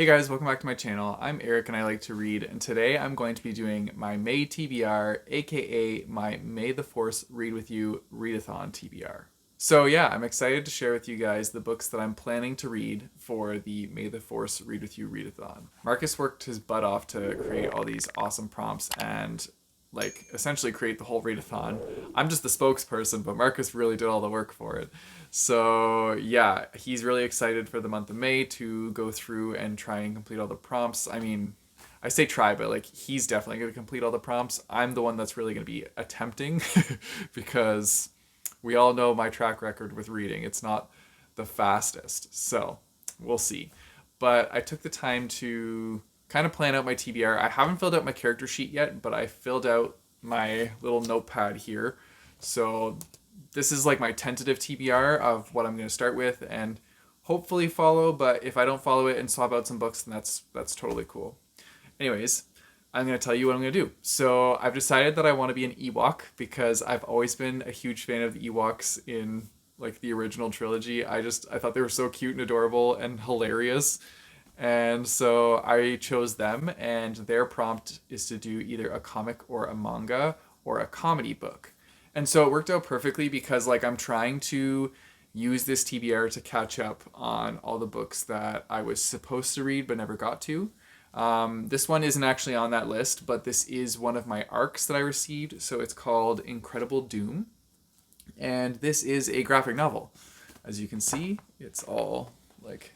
Hey guys, welcome back to my channel. I'm Eric and I like to read, and today I'm going to be doing my May TBR, aka my May the Force Read With You Readathon TBR. So yeah, I'm excited to share with you guys the books that I'm planning to read for the May the Force Read With You Readathon. Marcus worked his butt off to create all these awesome prompts and essentially create the whole readathon. I'm just the spokesperson, but Marcus really did all the work for it. So yeah, he's really excited for the month of May to go through and try and complete all the prompts. I mean, I say try, but like he's definitely going to complete all the prompts. I'm the one that's really going to be attempting because we all know my track record with reading. It's not the fastest. So we'll see. But I took the time to kind of plan out my TBR. I haven't filled out my character sheet yet, but I filled out my little notepad here. So this is like my tentative TBR of what I'm going to start with and hopefully follow, but if I don't follow it and swap out some books, then that's totally cool. Anyways, I'm going to tell you what I'm going to do. So I've decided that I want to be an Ewok because I've always been a huge fan of the Ewoks in like the original trilogy. I thought they were so cute and adorable and hilarious. And so I chose them, and their prompt is to do either a comic or a manga or a comedy book. And so it worked out perfectly because like I'm trying to use this TBR to catch up on all the books that I was supposed to read but never got to. This one isn't actually on that list, but this is one of my arcs that I received. So it's called Incredible Doom. And this is a graphic novel. As you can see, it's all like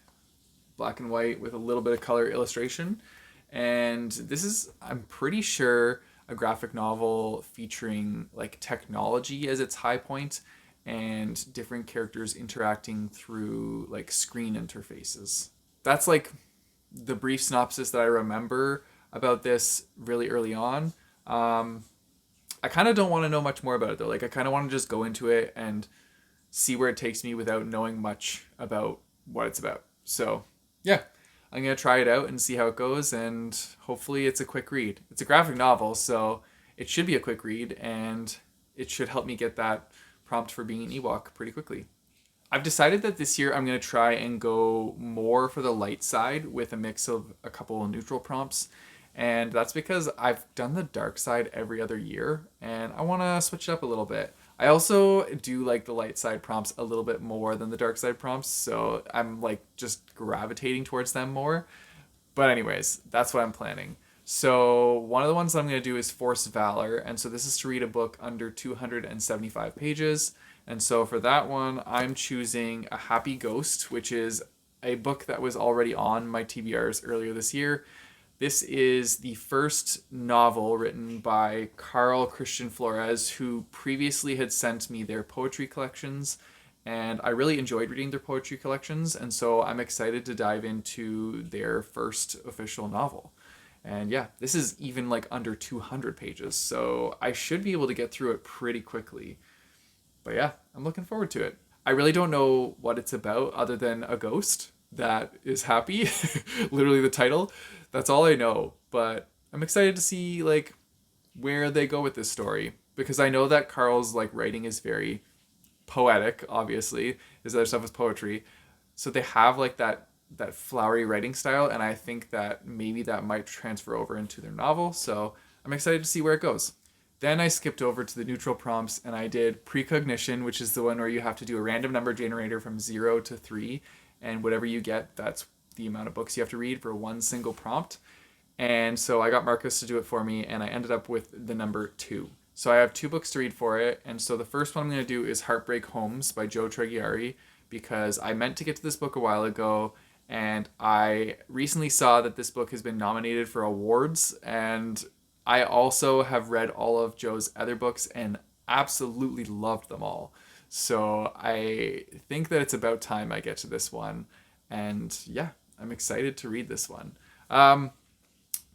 black and white with a little bit of color illustration. And this is, I'm pretty sure, a graphic novel featuring like technology as its high point and different characters interacting through like screen interfaces. That's like the brief synopsis that I remember about this really early on. I kind of don't want to know much more about it though. Like I kind of want to just go into it and see where it takes me without knowing much about what it's about. So yeah, I'm going to try it out and see how it goes, and hopefully it's a quick read. It's a graphic novel, so it should be a quick read, and it should help me get that prompt for being an Ewok pretty quickly. I've decided that this year I'm going to try and go more for the light side with a mix of a couple of neutral prompts, and that's because I've done the dark side every other year, and I want to switch it up a little bit. I also do like the light side prompts a little bit more than the dark side prompts, so I'm like just gravitating towards them more. But anyways, that's what I'm planning. So one of the ones that I'm going to do is Force Valor, and so this is to read a book under 275 pages. And so for that one, I'm choosing A Happy Ghost, which is a book that was already on my TBRs earlier this year. This is the first novel written by Carl Christian Flores, who previously had sent me their poetry collections, and I really enjoyed reading their poetry collections, and so I'm excited to dive into their first official novel. And yeah, this is even like under 200 pages, so I should be able to get through it pretty quickly. But yeah, I'm looking forward to it. I really don't know what it's about other than a ghost that is happy. Literally the title. That's all I know. But I'm excited to see like where they go with this story because I know that Carl's like writing is very poetic, obviously. His other stuff is poetry. So they have like that flowery writing style, and I think that maybe that might transfer over into their novel. So I'm excited to see where it goes. Then I skipped over to the neutral prompts and I did precognition, which is the one where you have to do a random number generator from 0 to 3. And whatever you get, that's the amount of books you have to read for one single prompt. And so I got Marcus to do it for me, and I ended up with the number 2. So I have 2 books to read for it. And so the first one I'm going to do is Heartbreak Homes by Joe Triggieri, because I meant to get to this book a while ago, and I recently saw that this book has been nominated for awards, and I also have read all of Joe's other books and absolutely loved them all. So I think that it's about time I get to this one. And yeah, I'm excited to read this one.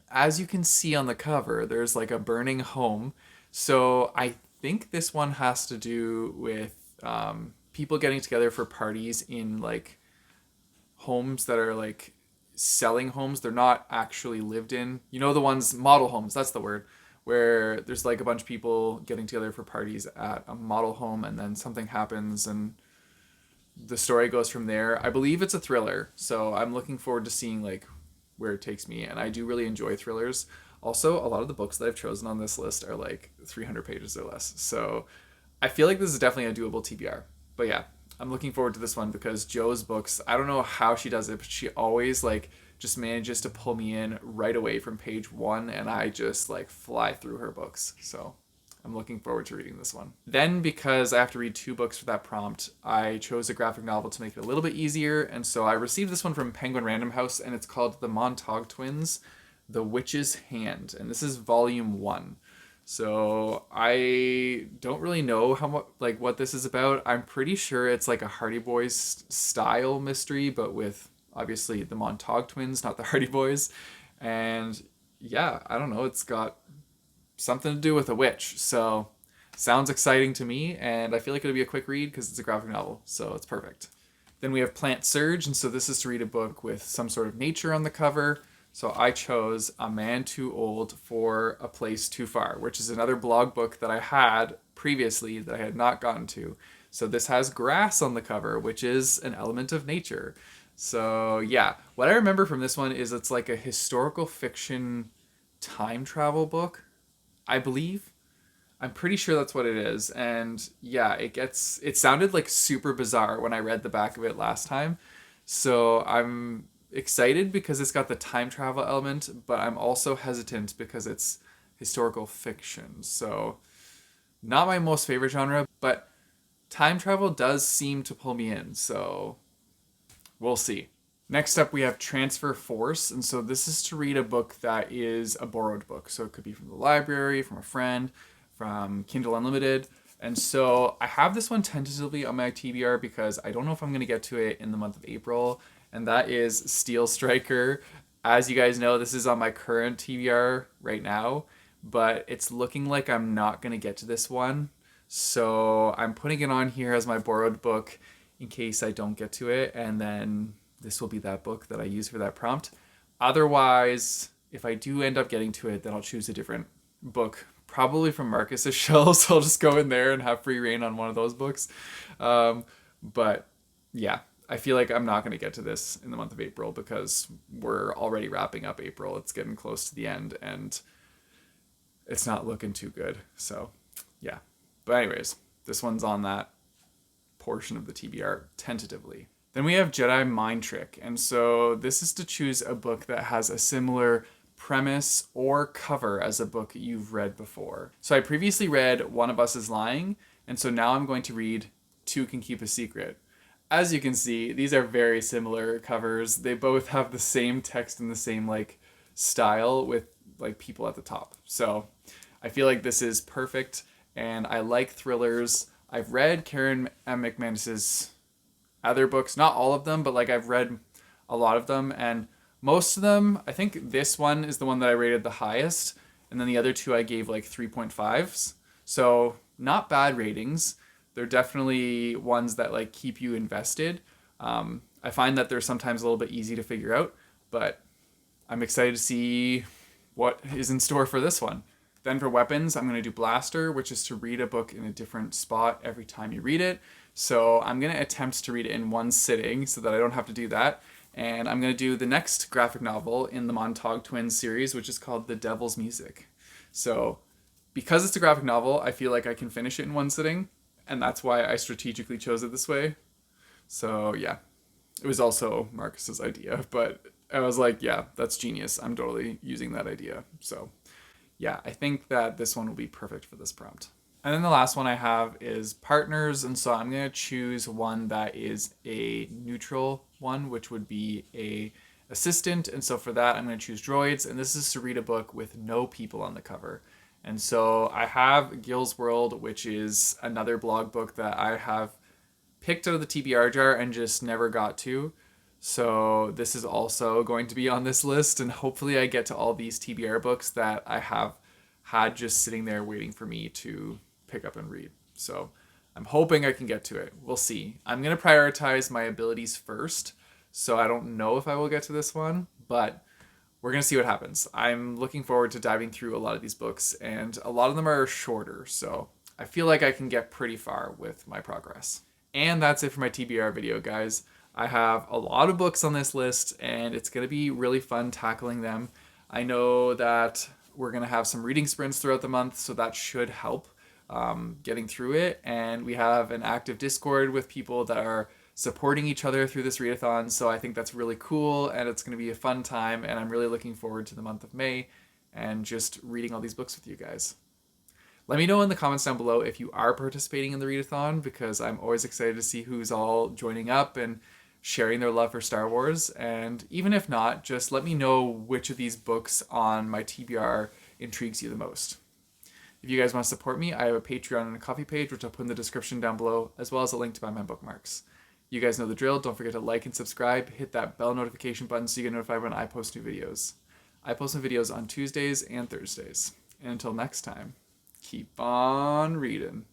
As you can see on the cover, there's like a burning home. So I think this one has to do with people getting together for parties in like homes that are like selling homes. They're not actually lived in. You know, the ones, model homes, that's the word, where there's like a bunch of people getting together for parties at a model home and then something happens and the story goes from there. I believe it's a thriller, so I'm looking forward to seeing like where it takes me, and I do really enjoy thrillers. Also, a lot of the books that I've chosen on this list are like 300 pages or less. So I feel like this is definitely a doable TBR. But yeah, I'm looking forward to this one because Joe's books, I don't know how she does it, but she always like just manages to pull me in right away from page one, and I just like fly through her books. So I'm looking forward to reading this one. Then, because I have to read 2 books for that prompt, I chose a graphic novel to make it a little bit easier, and so I received this one from Penguin Random House, and it's called The Montauk Twins, The Witch's Hand, and this is volume 1. So I don't really know how much, like, what this is about. I'm pretty sure it's like a Hardy Boys style mystery, but with obviously the Montauk twins, not the Hardy Boys. And yeah, I don't know. It's got something to do with a witch. So sounds exciting to me, and I feel like it'll be a quick read because it's a graphic novel. So it's perfect. Then we have Plant Surge, and so this is to read a book with some sort of nature on the cover. So I chose A Man Too Old for a Place Too Far, which is another blog book that I had previously that I had not gotten to. So this has grass on the cover, which is an element of nature. So yeah, what I remember from this one is it's like a historical fiction time travel book, I believe. I'm pretty sure that's what it is. And yeah, it sounded like super bizarre when I read the back of it last time. So I'm excited because it's got the time travel element, but I'm also hesitant because it's historical fiction. So not my most favorite genre, but time travel does seem to pull me in. So we'll see. Next up, we have Transfer Force. And so this is to read a book that is a borrowed book. So it could be from the library, from a friend, from Kindle Unlimited. And so I have this one tentatively on my TBR because I don't know if I'm going to get to it in the month of April. And that is Steel Striker. As you guys know, this is on my current TBR right now, but it's looking like I'm not going to get to this one. So I'm putting it on here as my borrowed book in case I don't get to it. And then this will be that book that I use for that prompt. Otherwise, if I do end up getting to it, then I'll choose a different book, probably from Marcus's shelves. So I'll just go in there and have free reign on one of those books. But yeah, I feel like I'm not going to get to this in the month of April because we're already wrapping up April. It's getting close to the end and it's not looking too good. So yeah. But anyways, this one's on that portion of the TBR tentatively. Then we have Jedi Mind Trick. And so this is to choose a book that has a similar premise or cover as a book you've read before. So I previously read One of Us is Lying, and so now I'm going to read Two Can Keep a Secret. As you can see, these are very similar covers. They both have the same text and the same like style with like people at the top. So I feel like this is perfect, and I like thrillers. I've read Karen M. McManus's other books, not all of them, but like I've read a lot of them, and most of them, I think this one is the one that I rated the highest, and then the other 2 I gave like 3.5s. So not bad ratings. They're definitely ones that like keep you invested. I find that they're sometimes a little bit easy to figure out, but I'm excited to see what is in store for this one. Then for weapons, I'm going to do Blaster, which is to read a book in a different spot every time you read it. So I'm going to attempt to read it in one sitting so that I don't have to do that. And I'm going to do the next graphic novel in the Montauk Twins series, which is called The Devil's Music. So because it's a graphic novel, I feel like I can finish it in one sitting. And that's why I strategically chose it this way. So yeah, it was also Marcus's idea, but I was like, yeah, that's genius. I'm totally using that idea. So yeah, I think that this one will be perfect for this prompt. And then the last one I have is Partners, and so I'm going to choose one that is a neutral one, which would be a assistant, and so for that I'm going to choose Droids, and this is to read a book with no people on the cover. And so I have Gil's World, which is another blog book that I have picked out of the TBR jar and just never got to. So this is also going to be on this list, and hopefully I get to all these TBR books that I have had just sitting there waiting for me to pick up and read. So I'm hoping I can get to it. We'll see. I'm going to prioritize my abilities first, so I don't know if I will get to this one, but we're going to see what happens. I'm looking forward to diving through a lot of these books, and a lot of them are shorter, so I feel like I can get pretty far with my progress. And that's it for my TBR video, guys. I have a lot of books on this list, and it's going to be really fun tackling them. I know that we're going to have some reading sprints throughout the month, so that should help getting through it. And we have an active Discord with people that are supporting each other through this readathon, so I think that's really cool, and it's going to be a fun time, and I'm really looking forward to the month of May and just reading all these books with you guys. Let me know in the comments down below if you are participating in the readathon, because I'm always excited to see who's all joining up and sharing their love for Star Wars. And even if not, just let me know which of these books on my TBR intrigues you the most. If you guys want to support me, I have a Patreon and a Ko-fi page, which I'll put in the description down below, as well as a link to buy my bookmarks. You guys know the drill. Don't forget to like and subscribe. Hit that bell notification button so you get notified when I post new videos. I post new videos on Tuesdays and Thursdays. And until next time, keep on reading.